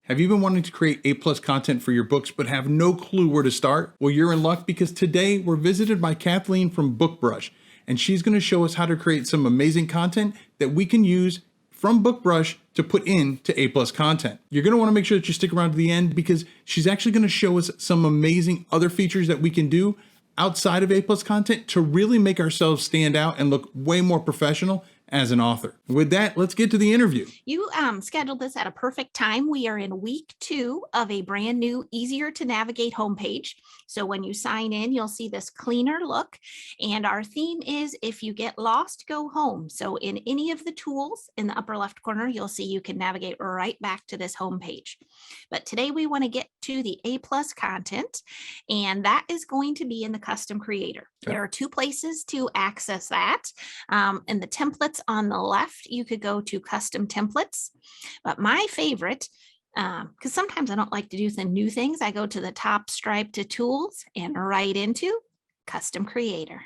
Have you been wanting to create A+ content for your books but have no clue where to start? Well, you're in luck because today we're visited by Kathleen from BookBrush, and she's going to show us how to create some amazing content that we can use from BookBrush to put into A+ content. You're going to want to make sure that you stick around to the end because she's actually going to show us some amazing other features that we can do outside of A+ content to really make ourselves stand out and look way more professional as an author. With that, let's get to the interview. You scheduled this at a perfect time. We are in week 2 of a brand new, easier to navigate homepage. So when you sign in, you'll see this cleaner look. And our theme is if you get lost, go home. So in any of the tools in the upper left corner, you'll see you can navigate right back to this homepage. But today we want to get to the A+ content, and that is going to be in the custom creator. Okay. There are 2 places to access that. In the templates on the left, you could go to custom templates, but my favorite, because sometimes I don't like to do some new things, I go to the top stripe to tools and right into custom creator.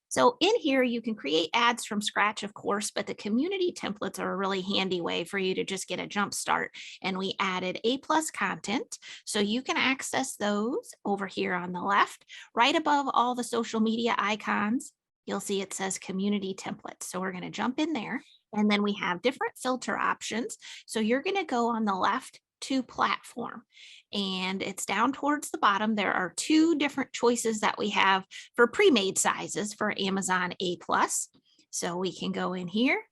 So in here, you can create ads from scratch, of course, but the community templates are a really handy way for you to just get a jump start. And we added A+ content, so you can access those over here on the left, right above all the social media icons. You'll see it says community templates. So we're going to jump in there, and then we have different filter options. So you're going to go on the left to platform, and it's down towards the bottom. There are 2 different choices that we have for pre-made sizes for Amazon A+. So we can go in here.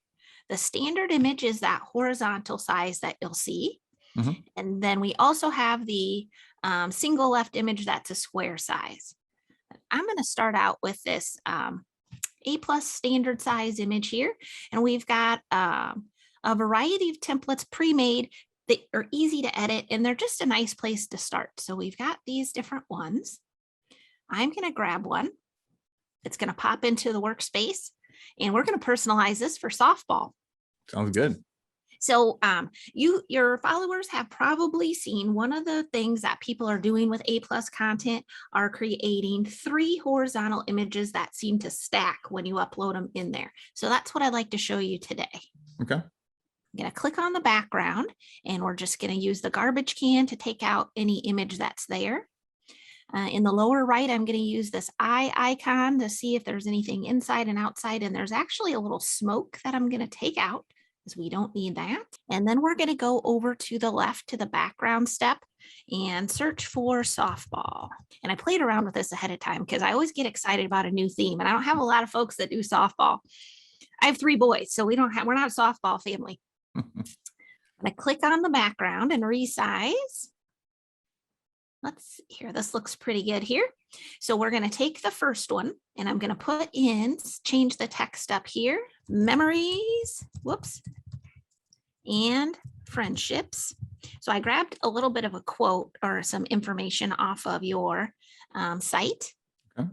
The standard image is that horizontal size that you'll see. Mm-hmm. And then we also have the single left image that's a square size. I'm going to start out with this A+ standard size image here. And we've got a variety of templates pre-made that are easy to edit, and they're just a nice place to start. So we've got these different ones. I'm going to grab one. It's going to pop into the workspace, and we're going to personalize this for softball. Sounds good. So your followers have probably seen one of the things that people are doing with A+ content are creating 3 horizontal images that seem to stack when you upload them in there. So that's what I'd like to show you today. Okay. I'm going to click on the background, and we're just going to use the garbage can to take out any image that's there. In the lower right, I'm going to use this eye icon to see if there's anything inside and outside. And there's actually a little smoke that I'm going to take out because we don't need that. And then we're going to go over to the left to the background step and search for softball. And I played around with this ahead of time because I always get excited about a new theme, and I don't have a lot of folks that do softball. I have 3 boys, so we're not a softball family. I'm going to click on the background and resize. Let's see here. This looks pretty good here. So we're going to take the first one, and I'm going to change the text up here, memories, whoops, and friendships. So I grabbed a little bit of a quote or some information off of your site. Okay.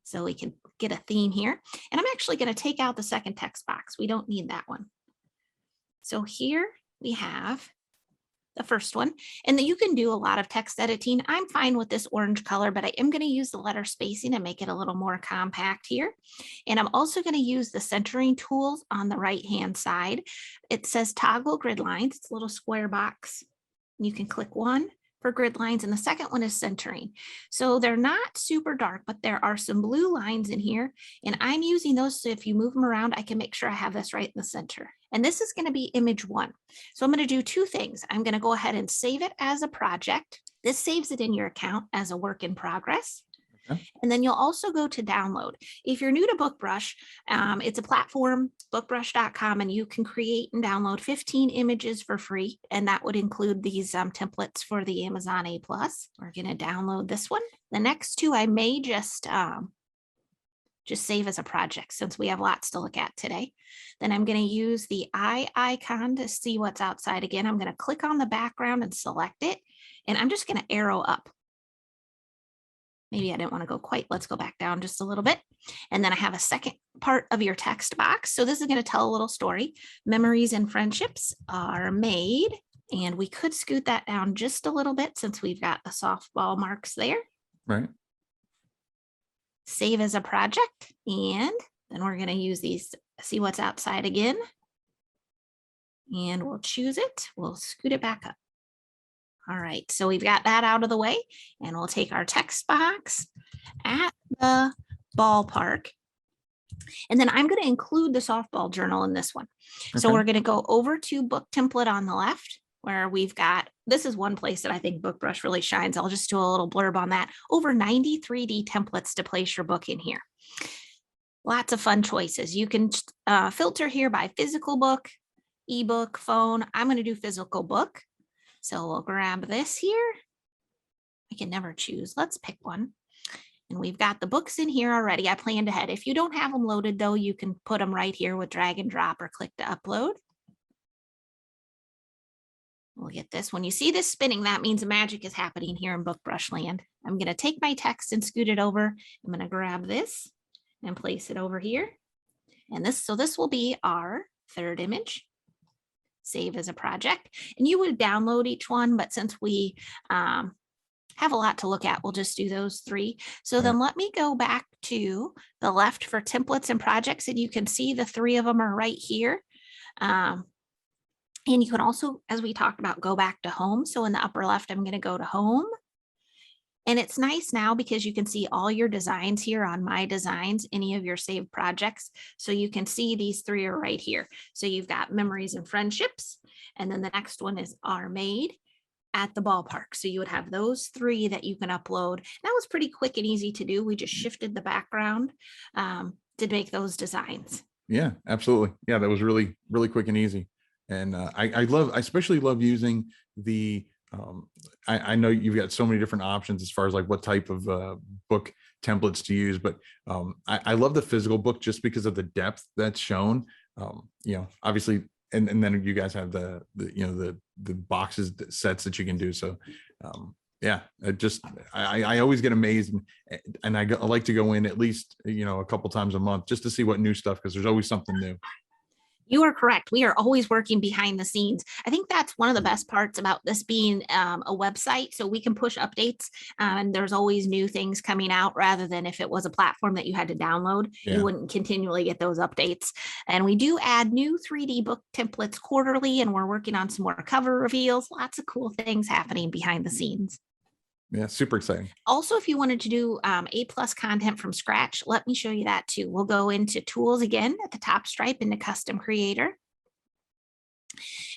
So we can get a theme here. And I'm actually going to take out the second text box. We don't need that one. So here we have the first one, and then you can do a lot of text editing. I'm fine with this orange color, but I am going to use the letter spacing and make it a little more compact here. And I'm also going to use the centering tools on the right-hand side. It says toggle grid lines. It's a little square box. You can click one for grid lines, and the second one is centering. So they're not super dark, but there are some blue lines in here, and I'm using those so if you move them around, I can make sure I have this right in the center. And this is going to be image 1. So I'm going to do 2 things. I'm going to go ahead and save it as a project. This saves it in your account as a work in progress. Okay. And then you'll also go to download. If you're new to BookBrush, it's a platform, bookbrush.com, and you can create and download 15 images for free. And that would include these templates for the Amazon A+. We're going to download this one. The next 2, I may just save as a project since we have lots to look at today. Then I'm going to use the eye icon to see what's outside again. I'm going to click on the background and select it, and I'm just going to arrow up. Maybe I didn't want to go quite. Let's go back down just a little bit. And then I have a second part of your text box. So this is going to tell a little story. Memories and friendships are made. And we could scoot that down just a little bit since we've got the softball marks there. Right. Save as a project. And then we're going to use these, see what's outside again. And we'll choose it. We'll scoot it back up. All right, so we've got that out of the way, and we'll take our text box at the ballpark. And then I'm going to include the softball journal in this one. So Okay. we're going to go over to book template on the left, where we've got, this is one place that I think BookBrush really shines. I'll just do a little blurb on that. Over 90 3D templates to place your book in here. Lots of fun choices. You can filter here by physical book, ebook, phone. I'm going to do physical book. So we'll grab this here. I can never choose. Let's pick one. And we've got the books in here already. I planned ahead. If you don't have them loaded though, you can put them right here with drag and drop or click to upload. We'll get this. When you see this spinning, that means magic is happening here in BookBrush land. I'm going to take my text and scoot it over. I'm going to grab this and place it over here. And this will be our third image. Save as a project. And you would download each one, but since we have a lot to look at, we'll just do those three. So then let me go back to the left for templates and projects, and you can see the three of them are right here. And you can also, as we talked about, go back to home. So in the upper left, I'm going to go to home. And it's nice now because you can see all your designs here on My Designs, any of your saved projects. So you can see these three are right here. So you've got Memories and Friendships. And then the next one is Are Made at the Ballpark. So you would have those three that you can upload. That was pretty quick and easy to do. We just shifted the background to make those designs. Yeah, absolutely. Yeah, that was really, really quick and easy. And I especially love using the, I know you've got so many different options as far as like what type of book templates to use, but I love the physical book just because of the depth that's shown. Obviously, and then you guys have the boxes sets that you can do. So yeah, I always get amazed, and I like to go in at least a couple times a month just to see what new stuff, because there's always something new. You are correct. We are always working behind the scenes. I think that's one of the best parts about this being a website. So we can push updates and there's always new things coming out, rather than if it was a platform that you had to download, you wouldn't continually get those updates. And we do add new 3D book templates quarterly, and we're working on some more cover reveals. Lots of cool things happening behind the scenes. Yeah, super exciting. Also, if you wanted to do A+ content from scratch, let me show you that too. We'll go into tools again at the top stripe into custom creator.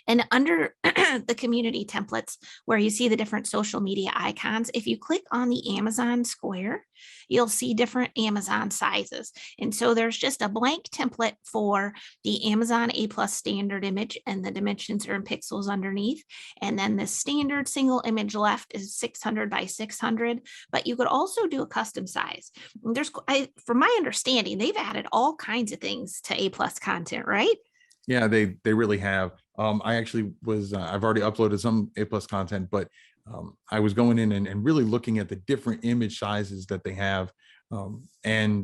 And under the community templates, where you see the different social media icons, if you click on the Amazon square, you'll see different Amazon sizes. And so there's just a blank template for the Amazon A+ standard image, and the dimensions are in pixels underneath. And then the standard single image left is 600 by 600, but you could also do a custom size. From my understanding, they've added all kinds of things to A+ content, right? Yeah, they really have. I actually was, I've already uploaded some A+ content, but I was going in and really looking at the different image sizes that they have. And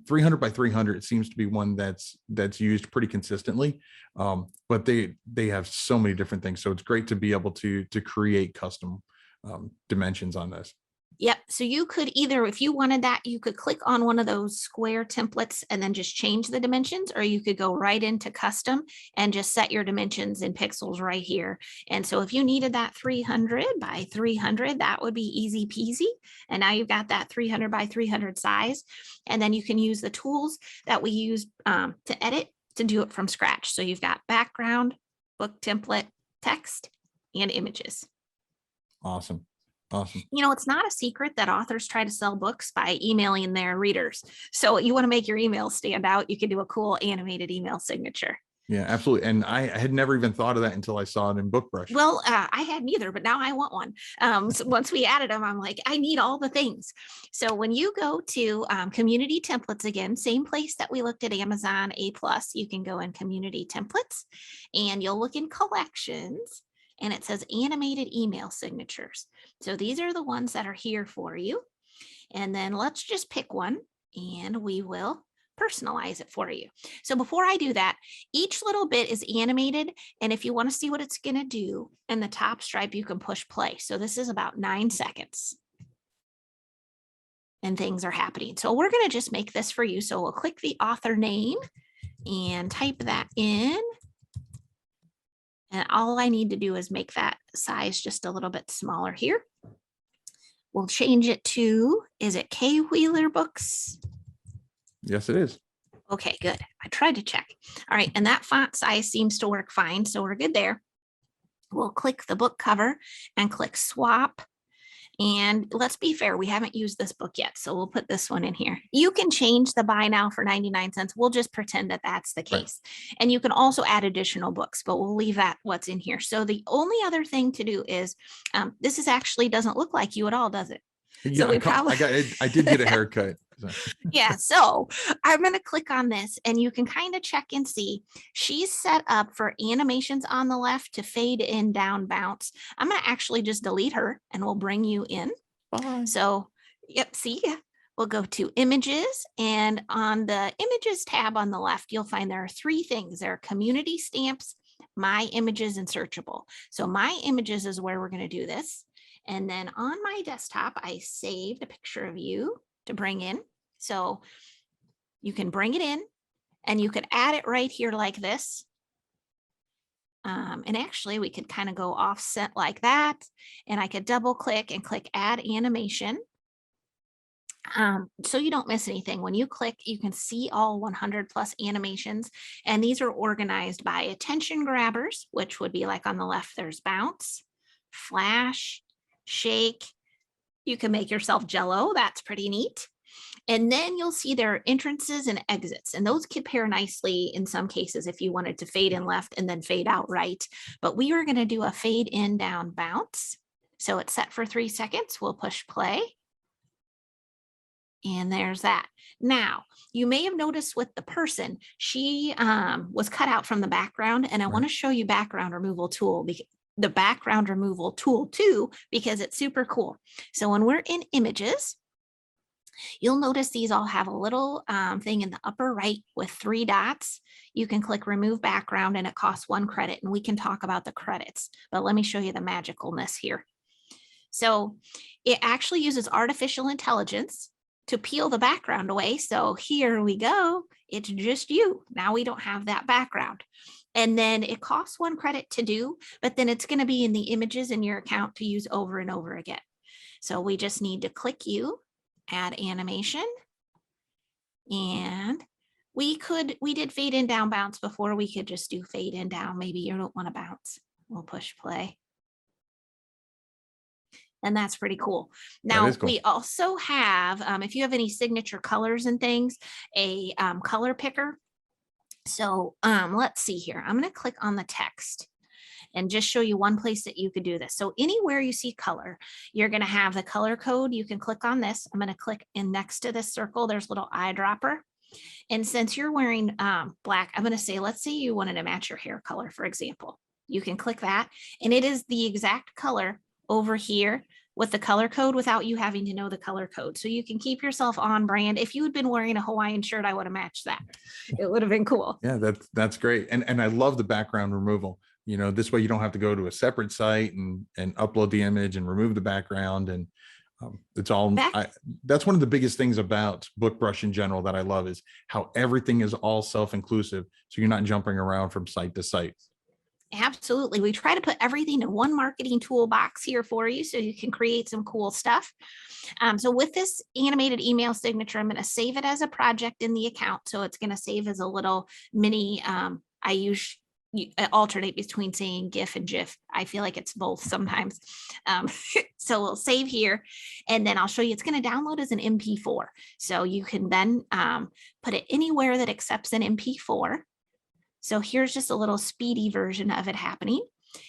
300 by 300 seems to be one that's used pretty consistently. But they have so many different things. So it's great to be able to create custom dimensions on this. Yep. So you could either, if you wanted that, you could click on one of those square templates and then just change the dimensions, or you could go right into custom and just set your dimensions in pixels right here. And so if you needed that 300 by 300, that would be easy peasy. And now you've got that 300 by 300 size. And then you can use the tools that we use to edit to do it from scratch. So you've got background, book template, text, and images. Awesome. Awesome. It's not a secret that authors try to sell books by emailing their readers. So you want to make your email stand out, you can do a cool animated email signature. Yeah, absolutely. And I had never even thought of that until I saw it in BookBrush. Well, I hadn't either, but now I want one. So once we added them, I'm like, I need all the things. So when you go to community templates, again, same place that we looked at Amazon A+, you can go in community templates and you'll look in collections. And it says animated email signatures. So these are the ones that are here for you. And then let's just pick one and we will personalize it for you. So before I do that, each little bit is animated. And if you want to see what it's going to do in the top stripe, you can push play. So this is about 9 seconds. And things are happening. So we're going to just make this for you. So we'll click the author name and type that in. And all I need to do is make that size just a little bit smaller here. We'll change it to, is it K Wheeler Books? Yes, it is. Okay, good. I tried to check. All right, and that font size seems to work fine, so we're good there. We'll click the book cover and click swap. And let's be fair, we haven't used this book yet, so we'll put this one in here. You can change the buy now for 99 cents. We'll just pretend that that's the case. Right. And you can also add additional books, but we'll leave that what's in here. So the only other thing to do is, this is actually doesn't look like you at all, does it? Yeah, so I did get a haircut. So. Yeah, so I'm going to click on this and you can kind of check and see she's set up for animations on the left to fade in, down, bounce. I'm going to actually just delete her and we'll bring you in. Bye. So, yep, see, we'll go to images, and on the images tab on the left, you'll find there are three things. There are community stamps, my images, and searchable. So my images is where we're going to do this. And then on my desktop, I saved a picture of you to bring in. So you can bring it in and you could add it right here like this. And actually we could kind of go offset like that, and I could double click and click add animation. So you don't miss anything. When you click, you can see all 100 plus animations, and these are organized by attention grabbers, which would be like on the left, there's bounce, flash, shake. You can make yourself jello. That's pretty neat. And then you'll see there are entrances and exits, and those could pair nicely in some cases if you wanted to fade in left and then fade out right. But we are going to do a fade in, down, bounce. So it's set for 3 seconds. We'll push play. And there's that. Now, you may have noticed with the person, she was cut out from the background, and I want to show you background removal tool, the background removal tool too, because it's super cool. So when we're in images, you'll notice these all have a little thing in the upper right with 3 dots. You can click remove background and it costs 1 credit, and we can talk about the credits, but let me show you the magicalness here. So it actually uses artificial intelligence to peel the background away. So here we go. It's just you. Now we don't have that background. And then it costs 1 credit to do, but then it's going to be in the images in your account to use over and over again. So we just need to click you, add animation, and we did fade in, down, bounce before. We could just do fade in, down. Maybe you don't want to bounce. We'll push play. And that's pretty cool. Now, cool. We also have, if you have any signature colors and things, a color picker. So let's see here. I'm going to click on the text and just show you one place that you could do this. So anywhere you see color, you're going to have the color code. You can click on this. I'm going to click in next to this circle. There's a little eyedropper. And since you're wearing black, I'm going to say, let's say you wanted to match your hair color, for example. You can click that, and it is the exact color over here with the color code without you having to know the color code. So you can keep yourself on brand. If you had been wearing a Hawaiian shirt, I would have matched that. It would have been cool. Yeah, that's great. And I love the background removal. You know, this way you don't have to go to a separate site and upload the image and remove the background. And it's all, that's one of the biggest things about BookBrush in general that I love, is how everything is all self-inclusive. So you're not jumping around from site to site. Absolutely. We try to put everything in one marketing toolbox here for you so you can create some cool stuff. So with this animated email signature, I'm going to save it as a project in the account. So it's going to save as a little mini, I alternate between saying GIF and GIF. I feel like it's both sometimes. So we'll save here, and then I'll show you it's going to download as an MP4. So you can then put it anywhere that accepts an MP4. So here's just a little speedy version of it happening.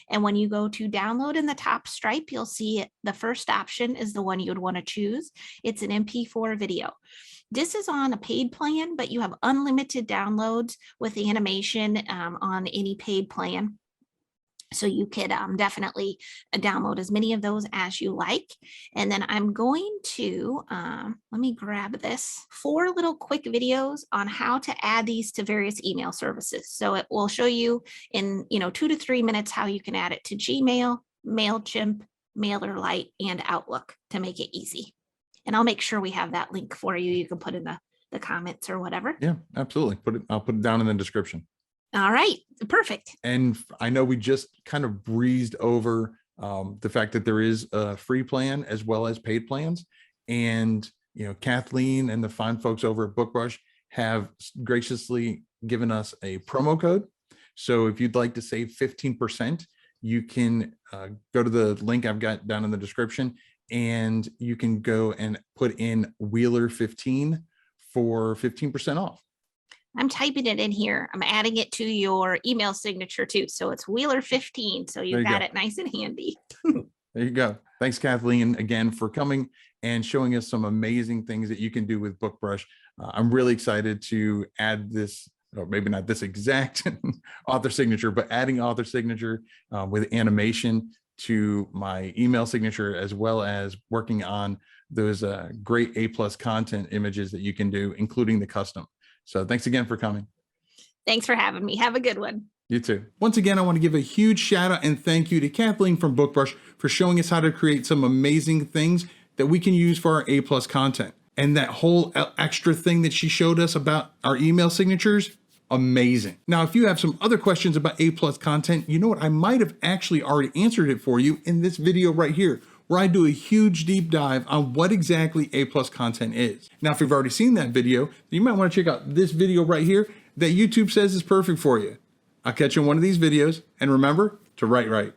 And when you go to download in the top stripe, you'll see the first option is the one you would want to choose. It's an MP4 video. This is on a paid plan, but you have unlimited downloads with the animation on any paid plan. So you could definitely download as many of those as you like. And then I'm going to, let me grab this, 4 little quick videos on how to add these to various email services. So it will show you in 2 to 3 minutes how you can add it to Gmail, MailChimp, MailerLite, and Outlook to make it easy. And I'll make sure we have that link for you. You can put in the comments or whatever. Yeah, absolutely. I'll put it down in the description. All right, perfect. And I know we just kind of breezed over the fact that there is a free plan as well as paid plans. And, Kathleen and the fine folks over at BookBrush have graciously given us a promo code. So if you'd like to save 15%, you can go to the link I've got down in the description, and you can go and put in Wheeler15 for 15% off. I'm typing it in here. I'm adding it to your email signature too. So it's Wheeler15. So you've got it nice and handy. There you go. Thanks, Kathleen, again for coming and showing us some amazing things that you can do with BookBrush. I'm really excited to add this, or maybe not this exact author signature, but adding author signature with animation to my email signature, as well as working on those great A+ content images that you can do, including the custom. So thanks again for coming. Thanks for having me. Have a good one. You too. Once again, I want to give a huge shout out and thank you to Kathleen from BookBrush for showing us how to create some amazing things that we can use for our A+ content. And that whole extra thing that she showed us about our email signatures, amazing. Now, if you have some other questions about A+ content, you know what? I might have actually already answered it for you in this video right here, where I do a huge deep dive on what exactly A+ content is. Now, if you've already seen that video, you might want to check out this video right here that YouTube says is perfect for you. I'll catch you in one of these videos, and remember to write right.